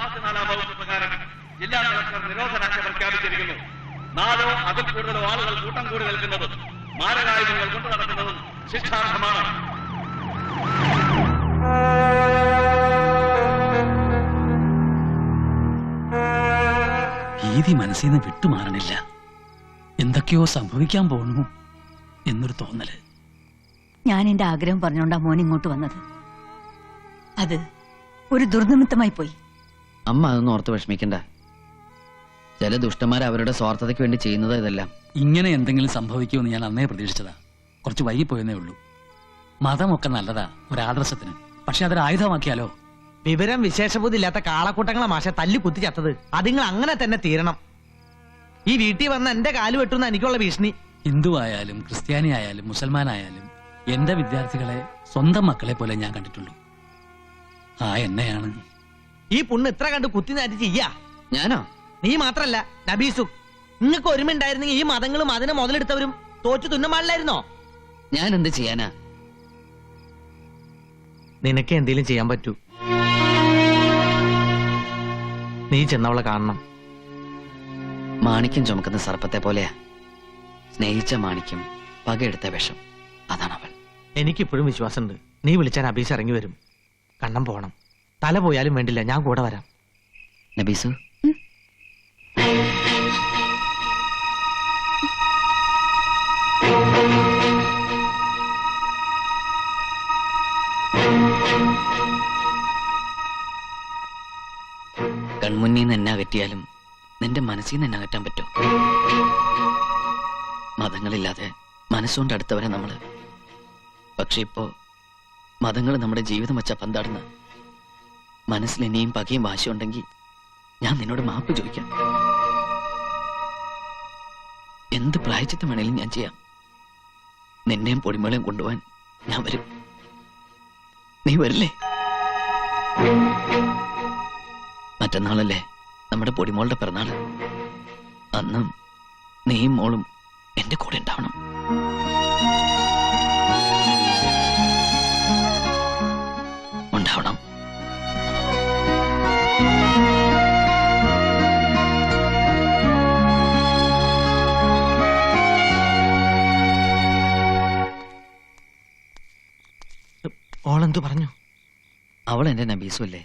44-ാം വകുപ്പ് പ്രകാരം ജില്ലാ കളക്ടർ നിരോധനാജ്ഞ പ്രഖ്യാപിച്ചിരിക്കുന്നു. 4 അതിൽ കൂടുതലോ ആളുകൾ കൂട്ടം കൂടി നിൽക്കുന്നതും മാരകായുധങ്ങൾ കൊണ്ടു നടക്കുന്നതും ശിക്ഷാർഹമാണ്. ഭീതി മനസ്സിൽ നിന്ന് വിട്ടുമാറണില്ല. എന്തൊക്കെയോ സംഭവിക്കാൻ പോകുന്നു എന്നൊരു തോന്നല്. ഞാൻ എന്റെ ആഗ്രഹം പറഞ്ഞോണ്ടാ മോൻ ഇങ്ങോട്ട് വന്നത്. അത് ഒരു ദുർനിമിത്തമായി പോയി. അമ്മ അതൊന്നും ഓർത്ത് വിഷമിക്കണ്ട. ചില ദുഷ്ടന്മാർ അവരുടെ സ്വാർത്ഥതയ്ക്ക് വേണ്ടി ചെയ്യുന്നത് ഇതെല്ലാം. ഇങ്ങനെ എന്തെങ്കിലും സംഭവിക്കുമെന്ന് ഞാൻ അന്നേ പ്രതീക്ഷിച്ചതാ. കുറച്ച് വൈകിപ്പോയെന്നേ ഉള്ളൂ. മതമൊക്കെ നല്ലതാ ഒരാദർശത്തിന്, പക്ഷെ അതൊരു ആയുധമാക്കിയാലോ? വിവരം വിശേഷബുദ്ധി ഇല്ലാത്ത കാളക്കൂട്ടങ്ങളെ മാഷ തല്ലി കുത്തി ചത്തത്. അതിങ്ങൾ അങ്ങനെ തന്നെ തീരണം. ഈ വീട്ടിൽ വന്ന എന്റെ കാല് വെട്ടുന്ന എനിക്കുള്ള ഭീഷണി. ഹിന്ദു ആയാലും ക്രിസ്ത്യാനി ആയാലും മുസൽമാനായാലും എന്റെ വിദ്യാർത്ഥികളെ സ്വന്തം മക്കളെ പോലെ ഞാൻ കണ്ടിട്ടുള്ളൂ. ആ എന്നെയാണ് ഈ പുണ്ണ് ഇത്ര കണ്ട് കുത്തി നാറ്റി ചെയ്യാ. ഞാനോ? നീ മാത്രല്ല നബീസു. നിങ്ങൾക്ക് ഒരുമ ഉണ്ടായിരുന്നെങ്കിൽ ഈ മതങ്ങളും അതിനെ മുതലെടുത്തവരും തോറ്റു തുന്നം പാടില്ലായിരുന്നോ? ഞാൻ എന്ത് ചെയ്യാനാ? നിനക്ക് എന്തെങ്കിലും ചെയ്യാൻ പറ്റൂ. നീ ചെന്നവളെ കാണണം. മാണിക്യം ചുമക്കുന്ന സർപ്പത്തെ പോലെയാ. സ്നേഹിച്ച മാണിക്യം, പകയെടുത്ത വിഷം. അതാണ് അവൾ. എനിക്കിപ്പോഴും വിശ്വാസമുണ്ട്. നീ വിളിച്ചാൽ നബീസ് ഇറങ്ങി വരും. കണ്ണം പോണം. തല പോയാലും വേണ്ടില്ല, ഞാൻ കൂടെ വരാം. നബീസു, കൺമുന്നിൽ നിന്ന് എന്നെ അകറ്റിയാലും നിന്റെ മനസ്സിൽ നിന്ന് എന്നെ അകറ്റാൻ പറ്റുമോ? മതങ്ങളില്ലാതെ മനസ്സുകൊണ്ട് അടുത്തവരെ നമ്മള്. പക്ഷെ ഇപ്പോ മതങ്ങൾ നമ്മുടെ ജീവിതം വെച്ചാ പന്താടുന്ന. മനസ്സിൽ ഇനിയും പകയും വാശിയുണ്ടെങ്കിൽ ഞാൻ നിന്നോട് മാപ്പ് ചോദിക്കാം. എന്ത് പ്രായച്ചിത്തം വേണേലും ഞാൻ ചെയ്യാം. നിന്നെയും പൊടിമേളയും കൊണ്ടുപോവാൻ ഞാൻ വരും. നീ വരില്ലേ? മറ്റന്നാളല്ലേ നമ്മുടെ പൊടിമോളുടെ പിറന്നാള്. അന്ന് നീയും മോളും എന്റെ കൂടെ ഉണ്ടാവണം. ഉണ്ടാവണം. ഓളെന്തു പറഞ്ഞു? അവൾ എന്റെ നബീസു അല്ലേ?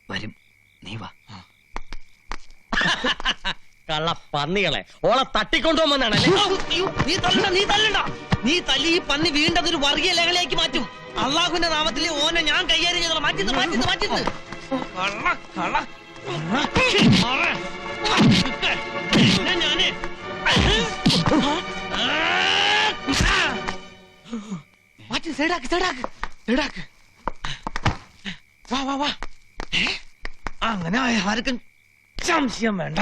വരും. നീ വാ. കള്ള പന്നികളെ ഓളെ തട്ടിക്കൊണ്ടുപോകുമെന്നാണല്ലേ? നീ തല്ലി ഈ പന്നി വീണ്ടതൊരു വർഗീയ ലഹളയാക്കി മാറ്റും. അള്ളാഹുവിന്റെ നാമത്തിലെ ഓനെ ഞാൻ കൈകാര്യം ചെയ്തോളാം. മാറ്റുന്നു. വാ. അങ്ങനെ ആർക്കും സംശയം വേണ്ട.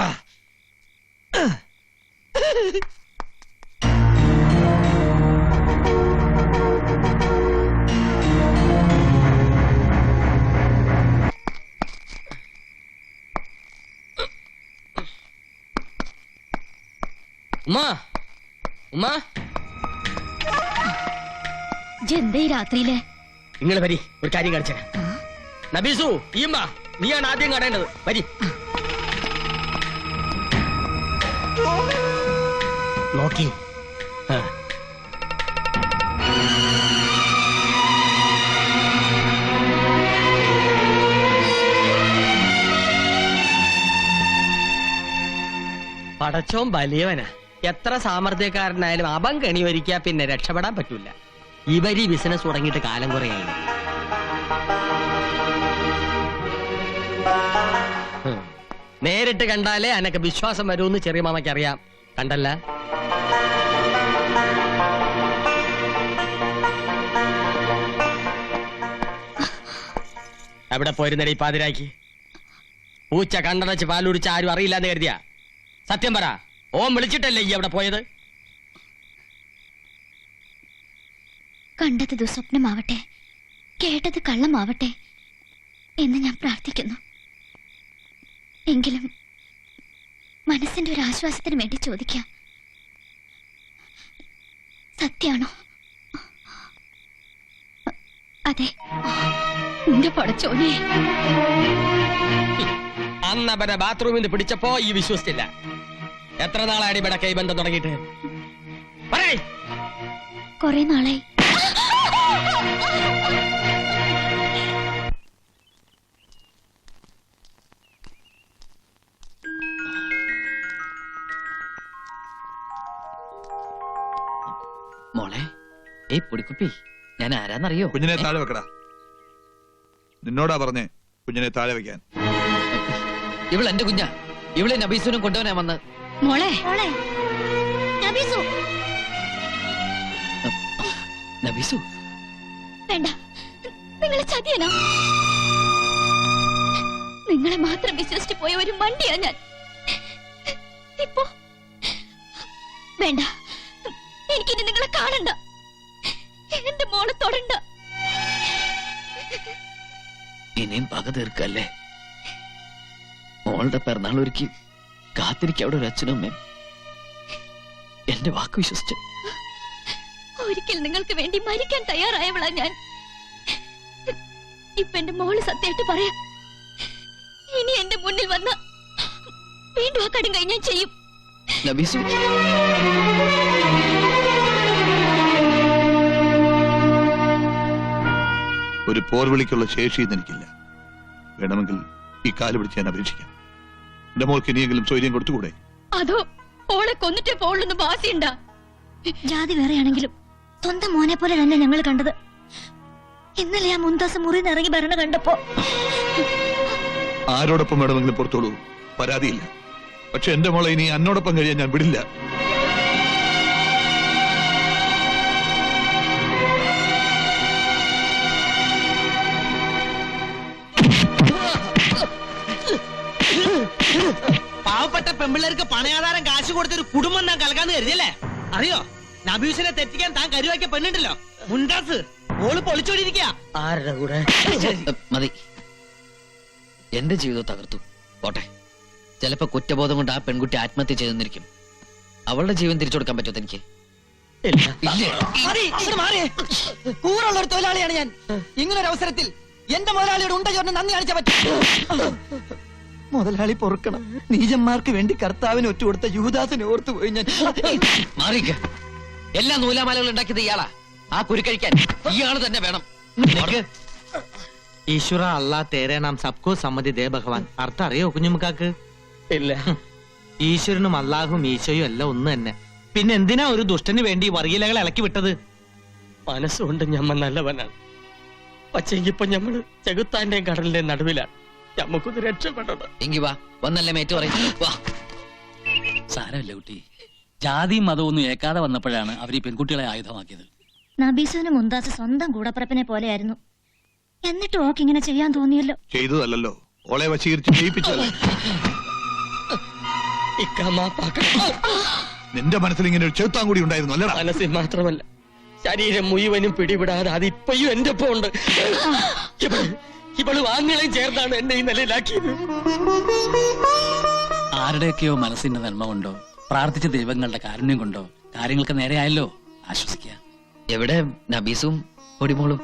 ഉമ്മാ എന്തേ രാത്രിയില്? നിങ്ങൾ വരി, ഒരു കാര്യം കാണിച്ചേരാ. നബീസു, ഈമ്മ, നീയാണ് ആദ്യം കാണേണ്ടത്. വരി. നോക്കി. പടച്ചോൻ വലിയവനാ. എത്ര സാമർഥ്യക്കാരനായാലും അപം കണി വരിക്കാ പിന്നെ രക്ഷപ്പെടാൻ പറ്റൂല. ഇവര് ബിസിനസ് തുടങ്ങിയിട്ട് കാലം കുറയായി. നേരിട്ട് കണ്ടാലേ അനക്ക് വിശ്വാസം വരുമെന്ന് ചെറിയ മാമയ്ക്ക് അറിയാം. കണ്ടല്ല? എവിടെ പോയിരുന്നടി പാതിരാക്കി? പൂച്ച കണ്ടടച്ച് പാലുടിച്ച് ആരും അറിയില്ലാന്ന് കരുതിയാ? സത്യം പറ, ഓൻ വിളിച്ചിട്ടല്ലേ ഈ എവിടെ പോയത്? കണ്ടത് ദുസ്വപ്നമാവട്ടെ, കേട്ടത് കള്ളമാവട്ടെ എന്ന് ഞാൻ പ്രാർത്ഥിക്കുന്നു. എങ്കിലും മനസ്സിന്റെ ഒരു ആശ്വാസത്തിന് വേണ്ടി ചോദിക്കാം, സത്യാണോ? അതെ. നിന്റെ പടച്ചോനെ. അന്ന് അവനെ ബാത്റൂമിൽ നിന്ന് പിടിച്ചപ്പോ ഈ വിശ്വസിച്ചില്ല. എത്ര നാളായി ഇവിടെ കൈബന്ധം തുടങ്ങിയിട്ട്? പറയ്. കൊറേ നാളായി. മോളെ, പൊടിക്കുപ്പി, ഞാൻ ആരാന്നറിയോ? കുഞ്ഞിനെ താഴെ വെക്കടാ. നിന്നോടാ പറഞ്ഞേ കുഞ്ഞിനെ താഴെ വെക്കാൻ. ഇവൾ എന്റെ കുഞ്ഞാ. ഇവളെ നബീസുനും കൊണ്ടുവനാ വന്ന്. മോളെ നബീസു. നബീസു, വേണ്ട, നിങ്ങളെ ചതിയനാ. നിങ്ങളെ മാത്രം വിശ്വസിച്ച് പോയ ഒരു മണ്ടിയാ ഞാൻ. ഇപ്പോ വേണ്ട, എനിക്കിനി നിങ്ങളെ കാണണ്ട. എന്റെ മോളെ തൊടണ്ട. ഇനിയും പക തീർക്കല്ലേ? മോളുടെ പിറന്നാൾ ഒരുക്കി കാത്തിരിക്ക അവിടെ ഒരു അച്ഛനും അമ്മയും. എന്റെ വാക്ക് വിശ്വസിച്ചു. ഒരിക്കൽ നിങ്ങൾക്ക് വേണ്ടി മരിക്കാൻ തയ്യാറായവളാ ഞാൻ. ഇപ്പൊ എന്റെ മോള് സത്യമായിട്ട് പറയാം. ഇനി എന്റെ മുന്നിൽ വന്ന വീണ്ടും ആ കടും കഴിഞ്ഞ് ഞാൻ ചെയ്യും. നബീസു, ഒരു പോർവിളിക്കുള്ള ശേഷിയൊന്നും എനിക്കില്ല. വേണമെങ്കിൽ ഈ കാല് പിടിച്ച് ഞാൻ അപേക്ഷിക്കാം. എന്റെ മോൾക്ക് ഇനിയെങ്കിലും സ്വൈര്യം കൊടുത്തുകൂടെ? അതോ ഓളെ കൊന്നിട്ടേ പോളൊന്ന് ബാസിയുണ്ടാ? ജാതി വേറെയാണെങ്കിലും സ്വന്തം മോനെ പോലെ തന്നെ ഞങ്ങൾ കണ്ടത്. ഇന്നലെ ആ മുന്താസ് മുറിയിൽ നിന്ന് ഇറങ്ങി ഭരണ കണ്ടപ്പോ ആരോടൊപ്പം വേണമെങ്കിലും പുറത്തോളൂ, പരാതിയില്ല. പക്ഷെ എന്റെ മോളെ ഇനി എന്നോടൊപ്പം കഴിയാൻ ഞാൻ വിടില്ല. പാവപ്പെട്ട പെമ്പിള്ളേർക്ക് പണയാധാരം കാശ് കൊടുത്തൊരു കുടുംബം താൻ കലക്കാന്ന് കരുതിയല്ലേ? അറിയോ, നബീസിനെ തെറ്റിക്കാൻ താൻ കരുവാക്കിയ പെണ്ണുണ്ടല്ലോ, മുണ്ടാസ്. ഓള് പൊളിച്ചോടിയിരിക്കുക. ആരുടെ കൂടെ? മതി. എന്റെ ജീവിതം തകർത്തു. പോട്ടെ, ചിലപ്പോ കുറ്റബോധം കൊണ്ട് ആ പെൺകുട്ടി ആത്മഹത്യ ചെയ്തെന്നിരിക്കും. അവളുടെ ജീവൻ തിരിച്ചു കൊടുക്കാൻ പറ്റുമോ എനിക്ക്? കൂറുള്ള ഒരു തൊഴിലാളിയാണ് ഞാൻ. ഇങ്ങനൊരു അവസരത്തിൽ എന്റെ മുതലാളിയുടെ ഉണ്ട ചോറിന് നന്ദി കാണിച്ചാൽ പറ്റും. മുതലാളി പൊറുക്കണം. നീചന്മാർക്ക് വേണ്ടി കർത്താവിന് ഒറ്റുകൊടുത്ത യൂദാസിനെ ഓർത്തുപോയി ഞാൻ. മാറിക്ക. എല്ലാ നൂലാമാലകൾ ഉണ്ടാക്കിയത് ഇയാളാ. ആ കുരുക്കഴിക്കാൻ ഇയാള് തന്നെ വേണം. ഈശ്വര അല്ലാ തേരെ നാം സബ്കോ സമ്മതി ദേ ഭഗവാൻ. അർത്ഥം അറിയോ കുഞ്ഞുമുക്കാക്ക്? ഇല്ല. ഈശ്വരനും അള്ളാഹും ഈശോയും എല്ലാം ഒന്ന് തന്നെ. പിന്നെ എന്തിനാ ഒരു ദുഷ്ടന് വേണ്ടി വർഗീലകൾ ഇളക്കി വിട്ടത്? മനസ്സുകൊണ്ട് ഞമ്മ നല്ലവനാണ്. പക്ഷെങ്കിപ്പോ ഞമ്മള് ചെകുത്താന്റെയും കടലിന്റെയും നടുവിലാണ്. ഞമ്മക്കൊന്ന് രക്ഷപ്പെട്ടത്. എങ്കി വാ, വന്നല്ലേ മേറ്റ് പറയും. വാ. സാരമില്ല കുട്ടി. ജാതിയും മതവും ഒന്നും ഏക്കാതെ വന്നപ്പോഴാണ് അവർ ഈ പെൺകുട്ടികളെ ആയുധമാക്കിയത്. നബീസുവിന് മുന്താസ് സ്വന്തം കൂടപ്പറപ്പിനെ പോലെയായിരുന്നു. എന്നിട്ട് ഓക്ക് ഇങ്ങനെ ചെയ്യാൻ തോന്നിയല്ലോ. ചെയ്തതല്ലോ, ഓളെ വശീകരിച്ച് ജയിപ്പിച്ചല്ലോ. നിന്റെ മനസ്സിൽ ഇങ്ങനെ ഒരു ചെറുത്താൻ കൂടി ഉണ്ടായിരുന്നു അല്ലടാ? മനസ്സിൽ മാത്രമല്ല, ശരീരം മുഴുവനും പിടിപെടാതെ അതിപ്പോഴും എന്റെ ഒപ്പം ഉണ്ട്. ഇവള് വാങ്ങുകളെയും ചേർന്നാണ് എന്നെ ഈ നിലയിലാക്കിയത്. ആരുടെയൊക്കെയോ മനസ്സിന്റെ നന്മ കൊണ്ടോ പ്രാർത്ഥിച്ച ദൈവങ്ങളുടെ കാരുണ്യം കൊണ്ടോ കാര്യങ്ങൾക്ക് നേരെയായല്ലോ. ആശ്വസിക്കുക. എവിടെ നബീസും പൊടിമോളും?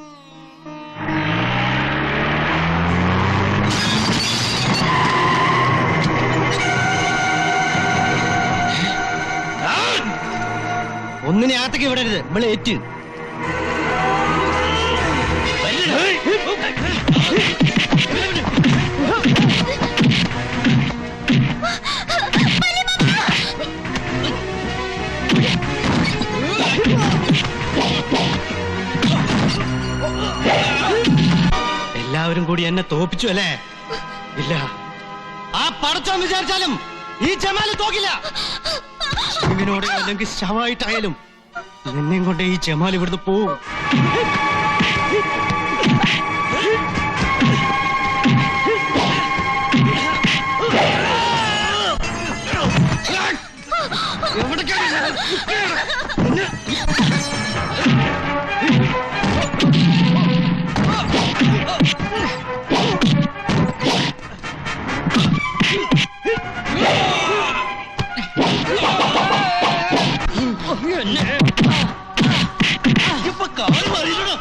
ഒന്നിനെ ആത്തേക്ക് വിടരുത്. ഇവിടെ ഏറ്റ് എല്ലാവരും കൂടി എന്നെ തോപ്പിച്ചു അല്ലേ? ഇല്ല, ആ പടച്ചോൻ വിചാരിച്ചാലും ഈ ജമാല് തോക്കില്ല. ഇവനോട് അല്ലെങ്കിൽ ശവമായിട്ടായാലും നിന്നെയും കൊണ്ട് ഈ ജമാൽ ഇവിടുന്ന് പോവും. ഇപ്പൊ കാല് മറിയില്ലടാ.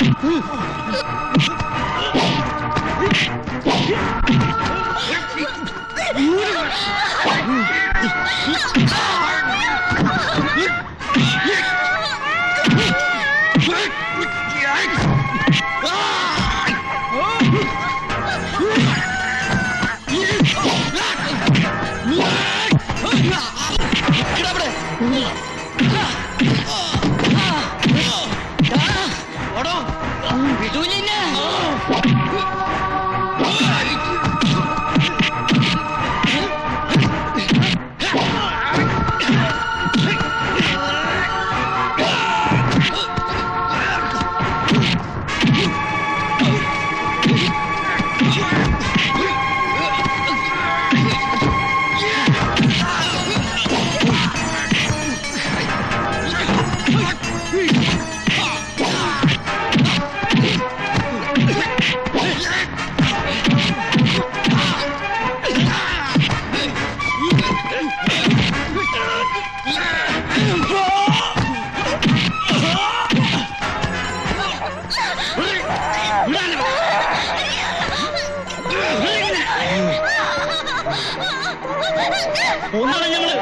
ഒന്നാണ് ഞങ്ങള്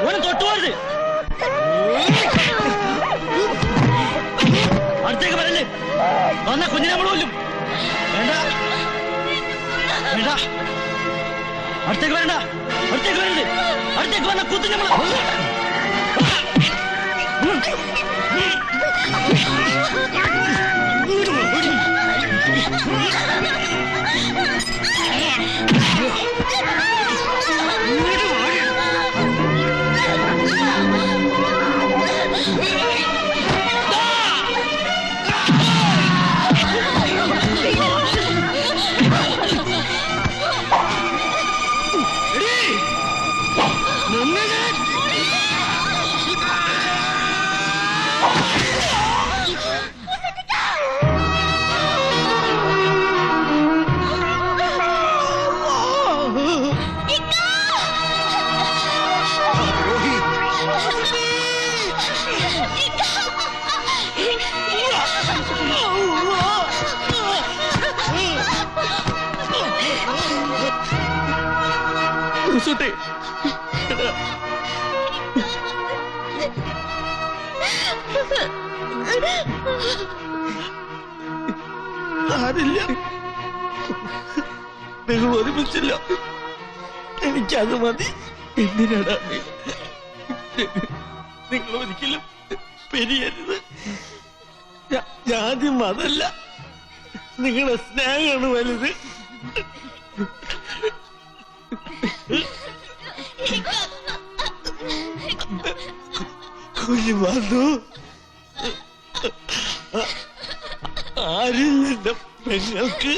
ഓനെ തൊട്ടുപോരുത്. അടുത്തേക്ക് വരല്ലേ, വന്ന കുഞ്ഞിനെ നമ്മൾ കൊല്ലും. വേണ്ട വേണ്ട, അടുത്തേക്ക് വരണ്ട, അടുത്തേക്ക് വരരുത്. അടുത്തേക്ക് വന്ന കുത്തി നമ്മൾ ആരില്ല, നിങ്ങൾ ഒരുമിച്ചില്ല, എനിക്കത് മതി. എന്തിനാടാ നിങ്ങൾ ഒരിക്കലും പെരിയരുത്. ജാതി മതല്ല, നിങ്ങളുടെ സ്നേഹമാണ് വലുത്. കുഞ്ഞു വന്നു, ആരില്ല പെങ്ങൾക്ക്.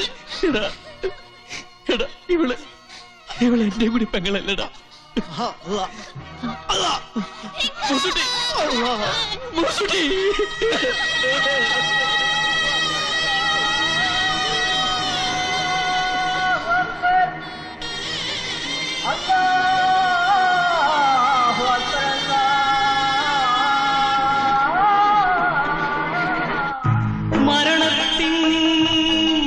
ഇവള് എന്റെ കൂടി പെങ്ങളല്ലടാ. മരണത്തിൻ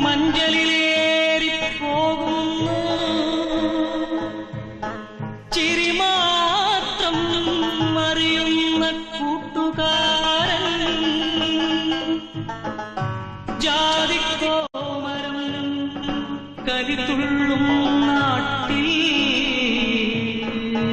മഞ്ചലിലേറി പോകുന്നു, ചിരി മാത്രം അറിയുന്ന കൂട്ടുകാരൻ, ജാതിക്കോമരം കലിതുള്ളും നാട്ടിൽ